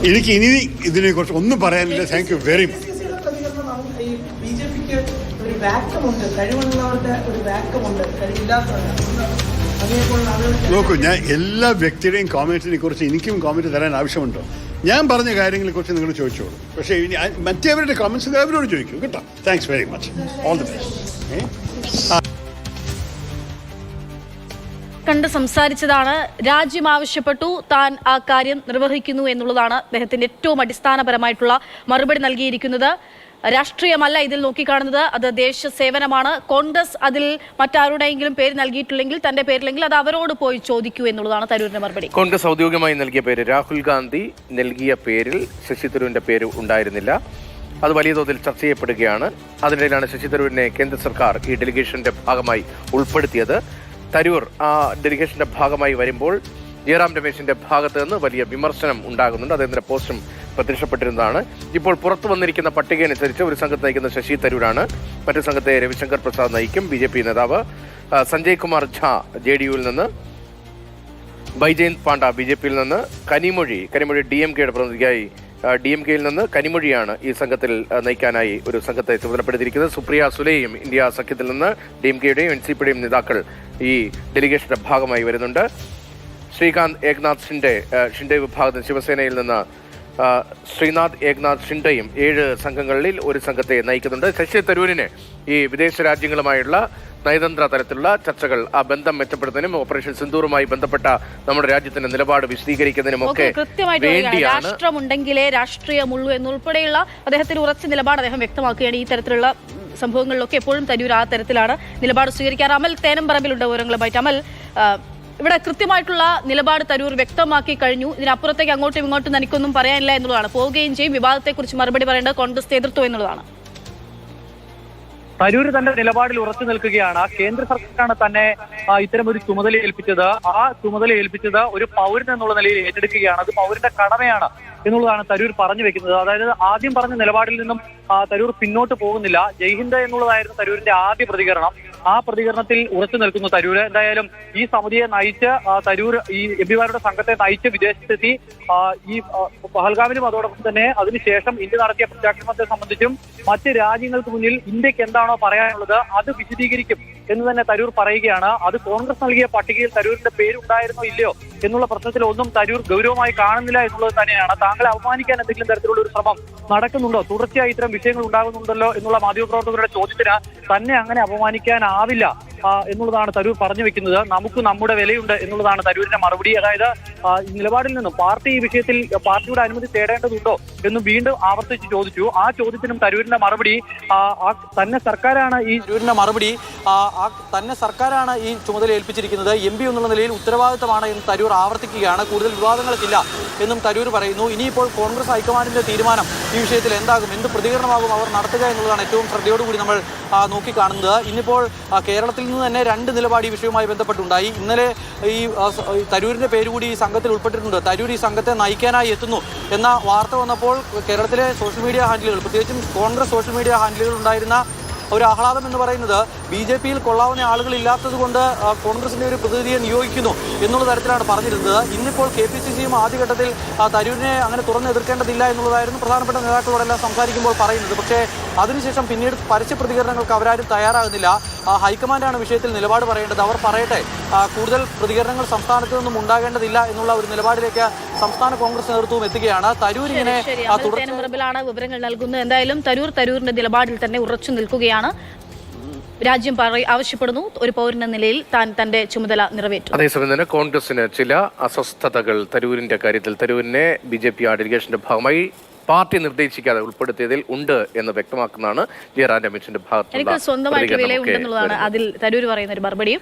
എനിക്ക് ഇനി ഇതിനെക്കുറിച്ച് ഒന്നും പറയാനില്ല. Thank you very much. നോക്കൂ, ഞാൻ എല്ലാ വ്യക്തിയുടെയും കോമന്റിനെ കുറിച്ച് എനിക്കും കോമന്റ് തരാൻ ആവശ്യമുണ്ടോ? ഞാൻ പറഞ്ഞ കാര്യങ്ങളെക്കുറിച്ച് നിങ്ങൾ ചോദിച്ചോളൂ. പക്ഷേ ഇനി മറ്റേവരുടെ കോമന്റ്സ് അവരോട് ചോദിക്കൂ കേട്ടോ. Thanks very much. All the best. കണ്ട് സംസാരിച്ചതാണ്. രാജ്യം ആവശ്യപ്പെട്ടു, താൻ ആ കാര്യം നിർവഹിക്കുന്നു എന്നുള്ളതാണ് അദ്ദേഹത്തിന്റെ ഏറ്റവും അടിസ്ഥാനപരമായിട്ടുള്ള മറുപടി നൽകിയിരിക്കുന്നത്. രാഷ്ട്രീയമല്ല ഇതിൽ നോക്കിക്കാണുന്നത്, അത് ദേശസേവനമാണ്. കോൺഗ്രസ് അതിൽ മറ്റാരുടെയെങ്കിലും പേര് നൽകിയിട്ടില്ലെങ്കിൽ, തന്റെ പേരിലെങ്കിൽ അത് അവരോട് പോയി ചോദിക്കൂ എന്നുള്ളതാണ് തരൂരിന്റെ മറുപടി. കോൺഗ്രസ് ഔദ്യോഗികമായി നൽകിയ പേര്, രാഹുൽ ഗാന്ധി നൽകിയ പേരിൽ ശശി തരൂരിന്റെ പേര് ഉണ്ടായിരുന്നില്ല. അത് വലിയ തോതിൽ ചർച്ച ചെയ്യപ്പെടുകയാണ്. അതിനിടയിലാണ് ശശി തരൂരിനെ കേന്ദ്ര സർക്കാർ ഈ ഡെലിഗേഷന്റെ ഭാഗമായി ഉൾപ്പെടുത്തിയത്. തരൂർ ആ ഡെലിഗേഷന്റെ ഭാഗമായി വരുമ്പോൾ ജയറാം രമേശിന്റെ ഭാഗത്ത് നിന്ന് വലിയ വിമർശനം ഉണ്ടാകുന്നുണ്ട്. അദ്ദേഹത്തിന്റെ പോസ്റ്റും പ്രത്യക്ഷപ്പെട്ടിരുന്നതാണ്. ഇപ്പോൾ പുറത്തു വന്നിരിക്കുന്ന പട്ടികയനുസരിച്ച് ഒരു സംഘത്തെ നയിക്കുന്ന ശശി തരൂരാണ്. മറ്റു സംഘത്തെ രവിശങ്കർ പ്രസാദ് നയിക്കും. BJP നേതാവ് സഞ്ജയ് കുമാർ ഝാ JDU-ൽ നിന്ന്, ബൈജയന്ത് പാണ്ഡ BJP-യിൽ നിന്ന്, കനിമൊഴി DMK-യുടെ പ്രതിനിധിയായി DMK-യിൽ നിന്ന് കനിമൊഴിയാണ് ഈ സംഘത്തിൽ നയിക്കാനായി ഒരു സംഘത്തെ ചുമതലപ്പെടുത്തിയിരിക്കുന്നത്. സുപ്രിയ സുലെയും ഇന്ത്യ സഖ്യത്തിൽ നിന്ന് DMK-യുടെയും NCP-യുടെയും നേതാക്കൾ ഈ ഡെലിഗേഷന്റെ ഭാഗമായി വരുന്നുണ്ട്. ശ്രീകാന്ത് ഏക്നാഥ് ഷിൻഡെ വിഭാഗത്തിൽ ശിവസേനയിൽ നിന്ന് ശ്രീനാഥ് ഏക്നാഥ് ഷിൻഡെയും 7 സംഘങ്ങളിൽ ഒരു സംഘത്തെ നയിക്കുന്നുണ്ട്. ശശി തരൂരിന് ഈ വിദേശ രാജ്യങ്ങളുമായുള്ള നയതന്ത്ര തലത്തിലുള്ള ചർച്ചകൾ, ആ ബന്ധം മെച്ചപ്പെടുത്തുന്നതിനും ഓപ്പറേഷൻ സിന്ദൂറുമായി ബന്ധപ്പെട്ട നമ്മുടെ രാജ്യത്തിന്റെ നിലപാട് വിശദീകരിക്കുന്നതിനും ഒക്കെ വേണ്ടിയാണ്. രാഷ്ട്രമുണ്ടെങ്കിലേ രാഷ്ട്രീയമുള്ളൂ എന്നുൾപ്പെടെയുള്ള അദ്ദേഹത്തിന് ഉറച്ച നിലപാട് അദ്ദേഹം വ്യക്തമാക്കുകയാണ്. ഈ തരത്തിലുള്ള സംഭവങ്ങളിലൊക്കെ എപ്പോഴും തരൂർ ആ തരത്തിലാണ് നിലപാട് സ്വീകരിക്കാറ്. അമൽ തേനംപറമ്പിലുണ്ട് വിവരങ്ങളുമായിട്ട്. അമൽ, ഇവിടെ കൃത്യമായിട്ടുള്ള നിലപാട് തരൂർ വ്യക്തമാക്കി കഴിഞ്ഞു. ഇതിനപ്പുറത്തേക്ക് അങ്ങോട്ടും ഇങ്ങോട്ടും എനിക്കൊന്നും പറയാനില്ല എന്നുള്ളതാണ്. പോവുകയും ചെയ്യും. വിവാദത്തെക്കുറിച്ച് മറുപടി പറയേണ്ടത് കോൺഗ്രസ് നേതൃത്വം എന്നുള്ളതാണ്. തരൂർ തന്റെ നിലപാടിൽ ഉറച്ചു നിൽക്കുകയാണ്. കേന്ദ്ര സർക്കാരാണ് തന്നെ ഇത്തരം ഒരു ചുമതല ഏൽപ്പിച്ചത്. ആ ചുമതല ഏൽപ്പിച്ചത് ഒരു പൗരൻ എന്നുള്ള നിലയിൽ ഏറ്റെടുക്കുകയാണ്. അത് പൗരന്റെ കടമയാണ് എന്നുള്ളതാണ് തരൂർ പറഞ്ഞു വെക്കുന്നത്. അതായത് ആദ്യം പറഞ്ഞ നിലപാടിൽ നിന്നും തരൂർ പിന്നോട്ട് പോകുന്നില്ല. ജയ്ഹിന്ദ് എന്നുള്ളതായിരുന്നു തരൂരിന്റെ ആദ്യ പ്രതികരണം. ആ പ്രതികരണത്തിൽ ഉറച്ചു നിൽക്കുന്നു തരൂർ. എന്തായാലും ഈ സമിതിയെ നയിച്ച് തരൂർ ഈ എംപിമാരുടെ സംഘത്തെ നയിച്ച് വിദേശത്തെത്തി. ഈ പഹൽഗാമിലും അതോടൊപ്പം തന്നെ അതിനുശേഷം ഇന്ത്യ നടത്തിയ പ്രത്യാക്രമണത്തെ സംബന്ധിച്ചും മറ്റ് രാജ്യങ്ങൾക്ക് മുന്നിൽ ഇന്ത്യക്ക് എന്താണോ പറയാനുള്ളത് അത് വിശദീകരിക്കും എന്ന് തന്നെ തരൂർ പറയുകയാണ്. അത് കോൺഗ്രസ് നൽകിയ പട്ടികയിൽ തരൂരിന്റെ പേരുണ്ടായിരുന്നോ ഇല്ലയോ എന്നുള്ള പ്രശ്നത്തിൽ ഒന്നും തരൂർ ഗൗരവമായി കാണുന്നില്ല എന്നുള്ളത് തന്നെയാണ്. താങ്കളെ അപമാനിക്കാൻ എന്തെങ്കിലും തരത്തിലുള്ള ഒരു ശ്രമം നടക്കുന്നുണ്ടോ, തുടർച്ചയായി ഇത്തരം വിഷയങ്ങൾ ഉണ്ടാകുന്നുണ്ടല്ലോ എന്നുള്ള മാധ്യമപ്രവർത്തകരുടെ ചോദ്യത്തിന് തന്നെ അങ്ങനെ അപമാനിക്കാനാവില്ല എന്നുള്ളതാണ് തരൂർ പറഞ്ഞു വെക്കുന്നത്. നമുക്ക് നമ്മുടെ വിലയുണ്ട് എന്നുള്ളതാണ് തരൂരിന്റെ മറുപടി. അതായത് നിലപാടിൽ നിന്നും പാർട്ടി ഈ വിഷയത്തിൽ പാർട്ടിയുടെ അനുമതി തേടേണ്ടതുണ്ടോ എന്ന് വീണ്ടും ആവർത്തിച്ച് ചോദിച്ചു. ആ ചോദ്യത്തിനും തരൂരിന്റെ മറുപടി തന്നെ സർക്കാരാണ് തന്നെ സർക്കാരാണ് ഈ ചുമതല ഏൽപ്പിച്ചിരിക്കുന്നത്. MP എന്നുള്ള നിലയിൽ ഉത്തരവാദിത്തമാണ് എന്ന് തരൂർ ആവർത്തിക്കുകയാണ്. കൂടുതൽ വിവാദങ്ങൾക്കില്ല എന്നും തരൂർ പറയുന്നു. ഇനിയിപ്പോൾ കോൺഗ്രസ് ഹൈക്കമാൻഡിന്റെ തീരുമാനം ഈ വിഷയത്തിൽ എന്താകും, എന്ത് പ്രതികരണമാകും അവർ നടത്തുക എന്നുള്ളതാണ് ഏറ്റവും ശ്രദ്ധയോടുകൂടി നമ്മൾ നോക്കിക്കാണുന്നത്. ഇന്നിപ്പോൾ കേരളത്തിൽ നിന്ന് തന്നെ 2 നിലപാട് ഈ വിഷയവുമായി ബന്ധപ്പെട്ടുണ്ടായി. ഇന്നലെ ഈ തരൂരിന്റെ പേര് കൂടി ഈ സംഘത്തിൽ ഉൾപ്പെട്ടിട്ടുണ്ട്. തരൂർ ഈ സംഘത്തെ നയിക്കാനായി എത്തുന്നു എന്ന വാർത്ത വന്നപ്പോൾ കേരളത്തിലെ സോഷ്യൽ മീഡിയ ഹാൻഡിലുകൾ, പ്രത്യേകിച്ചും കോൺഗ്രസ് സോഷ്യൽ മീഡിയ ഹാൻഡിലുകൾ ഉണ്ടായിരുന്ന ഒരു ആഹ്ലാദം എന്ന് പറയുന്നത് BJP-യിൽ കൊള്ളാവുന്ന ആളുകൾ ഇല്ലാത്തത് കൊണ്ട് കോൺഗ്രസിന്റെ ഒരു പ്രതിനിധിയെ നിയോഗിക്കുന്നു എന്നുള്ള തരത്തിലാണ് പറഞ്ഞിരുന്നത്. ഇന്നിപ്പോൾ KPCC-യും ആദ്യഘട്ടത്തിൽ തരൂരിനെ അങ്ങനെ തുറന്ന് എതിർക്കേണ്ടതില്ല എന്നുള്ളതായിരുന്നു പ്രധാനപ്പെട്ട നേതാക്കളോടെല്ലാം സംസാരിക്കുമ്പോൾ പറയുന്നത്. പക്ഷേ അതിനുശേഷം പിന്നീട് പരസ്യ പ്രതികരണങ്ങൾക്ക് അവരാരും തയ്യാറാകുന്നില്ല. ഹൈക്കമാൻഡാണ് വിഷയത്തിൽ നിലപാട് പറയേണ്ടത്. അവർ പറയട്ടെ. കൂടുതൽ പ്രതികരണങ്ങൾ സംസ്ഥാനത്ത് നിന്നും ഉണ്ടാകേണ്ടതില്ല എന്നുള്ള ഒരു നിലപാടിലേക്ക് സംസ്ഥാന കോൺഗ്രസ് നേതൃത്വവും എത്തുകയാണ്. തരൂർ ഇങ്ങനെ വിവരങ്ങൾ നൽകുന്നത്. എന്തായാലും തരൂരിന്റെ നിലപാടിൽ തന്നെ ഉറച്ചു നിൽക്കുകയാണ്. രാജ്യം ആവശ്യപ്പെടുന്നു, ഒരു പൗരൻ എന്ന നിലയിൽ താൻ തന്റെ ചുമതല നിറവേറ്റും. അതേസമയം തന്നെ കോൺഗ്രസിന് ചില അസ്വസ്ഥതകൾ തരൂരിന്റെ കാര്യത്തിൽ, തരൂരിനെ BJP ഡെലിഗേഷന്റെ ഭാഗമായി പാർട്ടി നിർദ്ദേശിക്കാതെ ഉൾപ്പെടുത്തിയതിൽ ഉണ്ട് എന്ന് വ്യക്തമാക്കുന്നതാണ് ജയറാം രമേശിന്റെ ഭാഗത്ത്. എനിക്ക് സ്വന്തമായിട്ട് വിലയുണ്ടെന്നുള്ളതാണ് അതിൽ തരൂർ പറയുന്ന ഒരു മറുപടിയും.